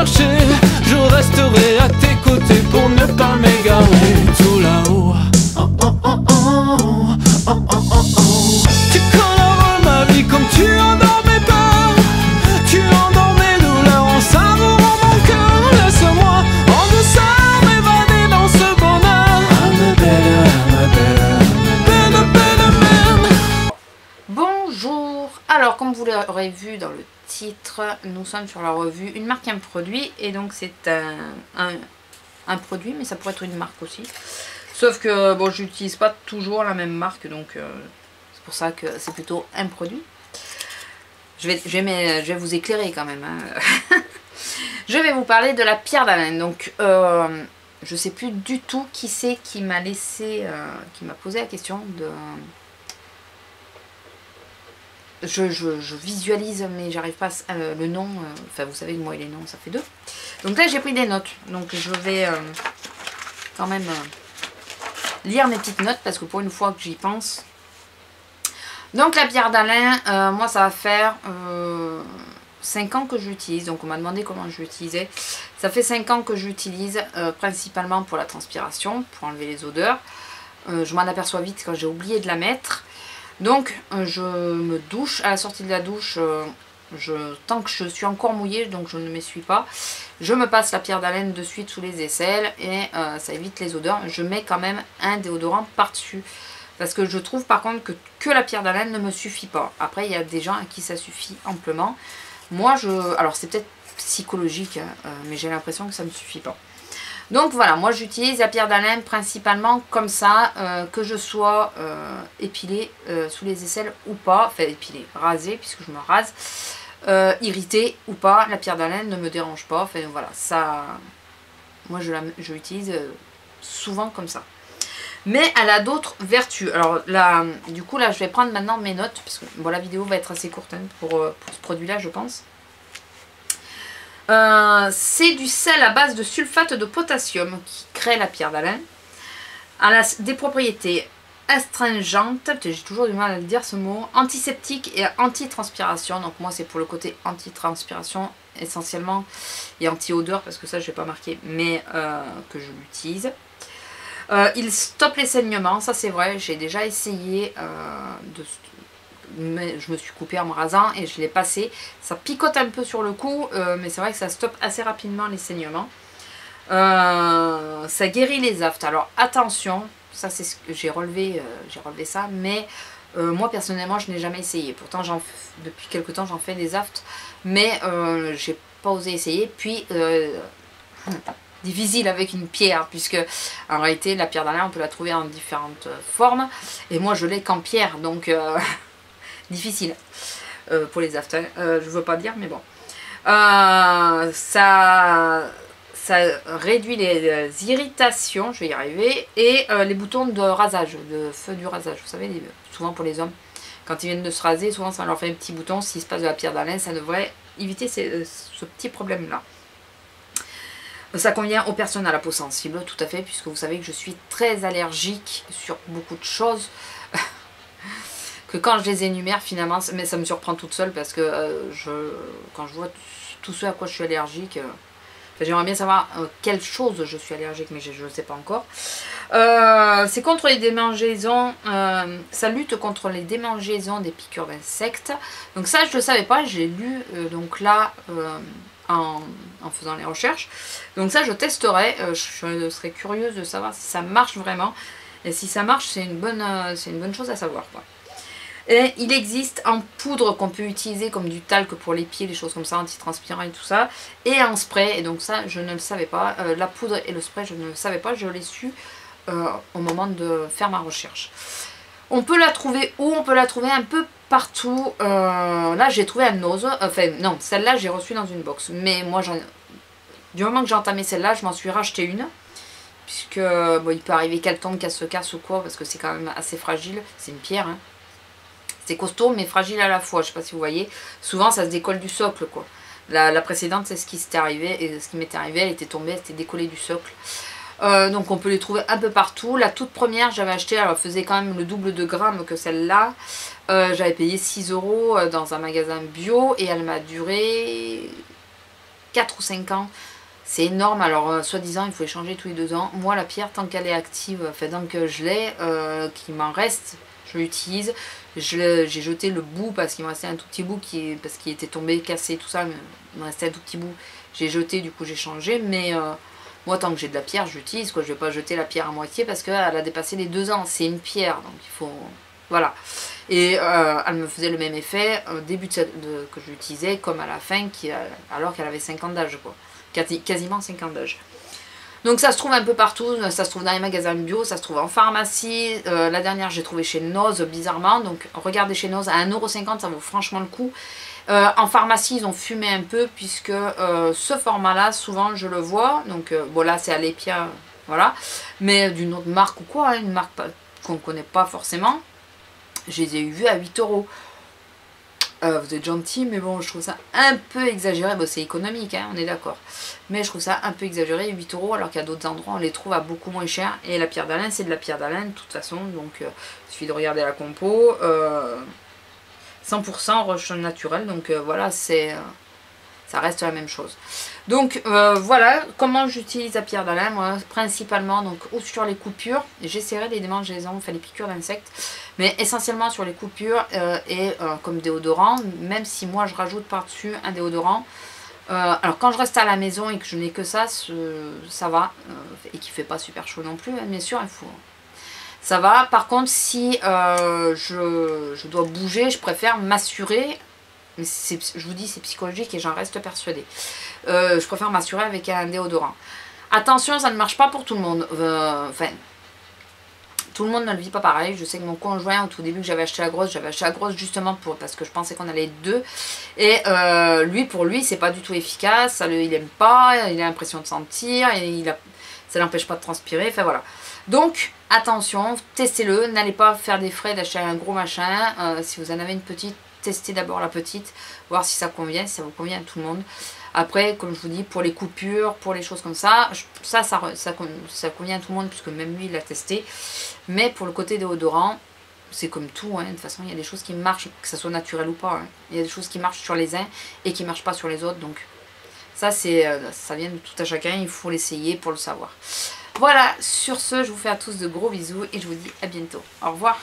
chercher, je resterai à tes côtés pour ne pas m'égarer. Tout là-haut, oh oh oh oh, oh oh oh oh. Tu colores ma vie comme tu endors mes peurs, tu endors mes douleurs en savourant mon cœur. Laisse-moi en douceur m'évader dans ce bonheur. I'm a better man. Bonjour. Alors comme vous l'aurez vu dans le titre, nous sommes sur la revue Une marque, un produit. Et donc c'est un produit, mais ça pourrait être une marque aussi. Sauf que bon, j'utilise pas toujours la même marque, donc c'est pour ça que c'est plutôt un produit. Je vais vous éclairer quand même. Hein. Je vais vous parler de la pierre d'Alain. Donc je sais plus du tout qui c'est qui m'a laissé, qui m'a posé la question de... Je visualise, mais j'arrive pas à, le nom. Enfin, vous savez, moi et les noms, ça fait deux. Donc là, j'ai pris des notes. Donc je vais quand même lire mes petites notes, parce que pour une fois que j'y pense. Donc la pierre d'Alain, moi, ça va faire 5 ans que j'utilise. Donc on m'a demandé comment je l'utilisais. Ça fait 5 ans que j'utilise, principalement pour la transpiration, pour enlever les odeurs. Je m'en aperçois vite quand j'ai oublié de la mettre. Donc je me douche, à la sortie de la douche, tant que je suis encore mouillée, donc je ne m'essuie pas, je me passe la pierre d'Alain de suite sous les aisselles et ça évite les odeurs. Je mets quand même un déodorant par-dessus, parce que je trouve par contre que la pierre d'Alain ne me suffit pas. Après il y a des gens à qui ça suffit amplement. Moi alors c'est peut-être psychologique, hein, mais j'ai l'impression que ça ne me suffit pas. Donc voilà, moi j'utilise la pierre d'Alain principalement comme ça, que je sois épilée sous les aisselles ou pas, enfin épilée, rasée puisque je me rase, irritée ou pas, la pierre d'Alain ne me dérange pas, enfin voilà, ça, moi je l'utilise souvent comme ça. Mais elle a d'autres vertus. Alors là, du coup là je vais prendre maintenant mes notes, parce que bon, la vidéo va être assez courte, hein, pour ce produit là je pense. C'est du sel à base de sulfate de potassium qui crée la pierre d'Alain. Elle a des propriétés astringentes, j'ai toujours du mal à le dire ce mot, antiseptique et anti-transpiration. Donc moi c'est pour le côté anti-transpiration essentiellement, et anti-odeur parce que ça je n'ai pas marqué, mais que je l'utilise. Il stoppe les saignements, ça c'est vrai, j'ai déjà essayé mais je me suis coupée en me rasant et je l'ai passé. Ça picote un peu sur le coup, mais c'est vrai que ça stoppe assez rapidement les saignements. Ça guérit les aftes. Alors attention, ça c'est ce que j'ai relevé ça, mais moi personnellement je n'ai jamais essayé. Pourtant depuis quelque temps j'en fais des aftes, mais j'ai pas osé essayer. Puis difficile avec une pierre, puisque en réalité la pierre d'Alain on peut la trouver en différentes formes, et moi je l'ai qu'en pierre, donc difficile pour les afters, je veux pas dire, mais bon. Ça réduit les irritations, je vais y arriver, et les boutons de rasage, de feu du rasage. Vous savez, souvent pour les hommes, quand ils viennent de se raser, souvent ça leur fait un petit bouton. S'il se passe de la pierre d'Alain, ça devrait éviter ce petit problème-là. Ça convient aux personnes à la peau sensible, tout à fait, puisque vous savez que je suis très allergique sur beaucoup de choses. Que quand je les énumère finalement, mais ça me surprend toute seule, parce que quand je vois tout ce à quoi je suis allergique, j'aimerais bien savoir quelle chose je suis allergique, mais je ne sais pas encore. C'est contre les démangeaisons, ça lutte contre les démangeaisons des piqûres d'insectes. Donc ça je ne le savais pas, j'ai lu donc là en faisant les recherches. Donc ça je testerai, je serais curieuse de savoir si ça marche vraiment. Et si ça marche, c'est une bonne chose à savoir, quoi. Et il existe en poudre qu'on peut utiliser comme du talc pour les pieds, des choses comme ça, antitranspirant et tout ça, et en spray. Et donc ça je ne le savais pas, la poudre et le spray je ne le savais pas, je l'ai su au moment de faire ma recherche. On peut la trouver où? On peut la trouver un peu partout. Là j'ai trouvé à Nose, enfin non, celle-là j'ai reçue dans une box, mais moi du moment que j'ai entamé celle-là, je m'en suis racheté une, puisque bon, il peut arriver qu'elle tombe, qu'elle se casse ou quoi, parce que c'est quand même assez fragile, c'est une pierre, hein. C'est costaud mais fragile à la fois, je sais pas si vous voyez. Souvent ça se décolle du socle, quoi. La précédente c'est ce qui s'était arrivé, et ce qui m'était arrivé, elle était tombée, elle était décollée du socle. Donc on peut les trouver un peu partout. La toute première j'avais acheté, elle faisait quand même le double de grammes que celle-là. J'avais payé 6 € dans un magasin bio, et elle m'a duré 4 ou 5 ans. C'est énorme, alors soi-disant il faut échanger tous les 2 ans. Moi la pierre, tant qu'elle est active, enfin tant que je l'ai, qu'il m'en reste, je l'utilise. J'ai jeté le bout parce qu'il me restait un tout petit bout, parce qu'il était tombé, cassé, tout ça, mais il me restait un tout petit bout. J'ai jeté, du coup j'ai changé, mais moi tant que j'ai de la pierre, je l'utilise, quoi. Je vais pas jeter la pierre à moitié parce qu'elle a dépassé les 2 ans. C'est une pierre, donc il faut... Voilà. Et elle me faisait le même effet au début que je l'utilisais, comme à la fin, alors qu'elle avait 5 ans d'âge, quoi. Quasiment 5 ans d'âge. Donc ça se trouve un peu partout, ça se trouve dans les magasins bio, ça se trouve en pharmacie. La dernière j'ai trouvé chez Noz bizarrement, donc regardez chez Noz, à 1,50 €, ça vaut franchement le coup. En pharmacie ils ont fumé un peu puisque ce format là souvent je le vois, donc bon là c'est Alépia, voilà, mais d'une autre marque ou quoi, hein, une marque qu'on ne connaît pas forcément, je les ai vus à 8 €. Vous êtes gentil, mais bon, je trouve ça un peu exagéré. Bon, c'est économique, hein, on est d'accord. Mais je trouve ça un peu exagéré, 8 €, alors qu'il y a d'autres endroits, on les trouve à beaucoup moins cher. Et la pierre d'Alain, c'est de la pierre d'Alain, de toute façon. Donc, il suffit de regarder la compo. 100% roche naturelle. Donc, voilà, ça reste la même chose. Donc, voilà comment j'utilise la pierre d'Alain. Moi, principalement, donc, ou sur les coupures. J'essaierai des démangeaisons, enfin, les piqûres d'insectes. Mais essentiellement sur les coupures et comme déodorant, même si moi je rajoute par-dessus un déodorant. Alors quand je reste à la maison et que je n'ai que ça, ça va. Et qu'il ne fait pas super chaud non plus, hein, bien sûr, il faut... Ça va. Par contre, si je dois bouger, je préfère m'assurer. Mais je vous dis, c'est psychologique et j'en reste persuadée. Je préfère m'assurer avec un déodorant. Attention, ça ne marche pas pour tout le monde. Enfin... Tout le monde ne le vit pas pareil. Je sais que mon conjoint, au tout début que j'avais acheté la grosse justement parce que je pensais qu'on allait être 2. Et pour lui, c'est pas du tout efficace. Il aime pas, il a l'impression de sentir, et ça l'empêche pas de transpirer. Enfin voilà. Donc, attention, testez-le. N'allez pas faire des frais d'acheter un gros machin. Si vous en avez une petite, testez d'abord la petite. Voir si ça convient, si ça vous convient à tout le monde. Après, comme je vous dis, pour les coupures, pour les choses comme ça, ça convient à tout le monde, puisque même lui, il l'a testé. Mais pour le côté déodorant, c'est comme tout, hein. De toute façon, il y a des choses qui marchent, que ça soit naturel ou pas. Hein. Il y a des choses qui marchent sur les uns et qui ne marchent pas sur les autres. Donc, ça vient de tout à chacun, il faut l'essayer pour le savoir. Voilà, sur ce, je vous fais à tous de gros bisous et je vous dis à bientôt. Au revoir.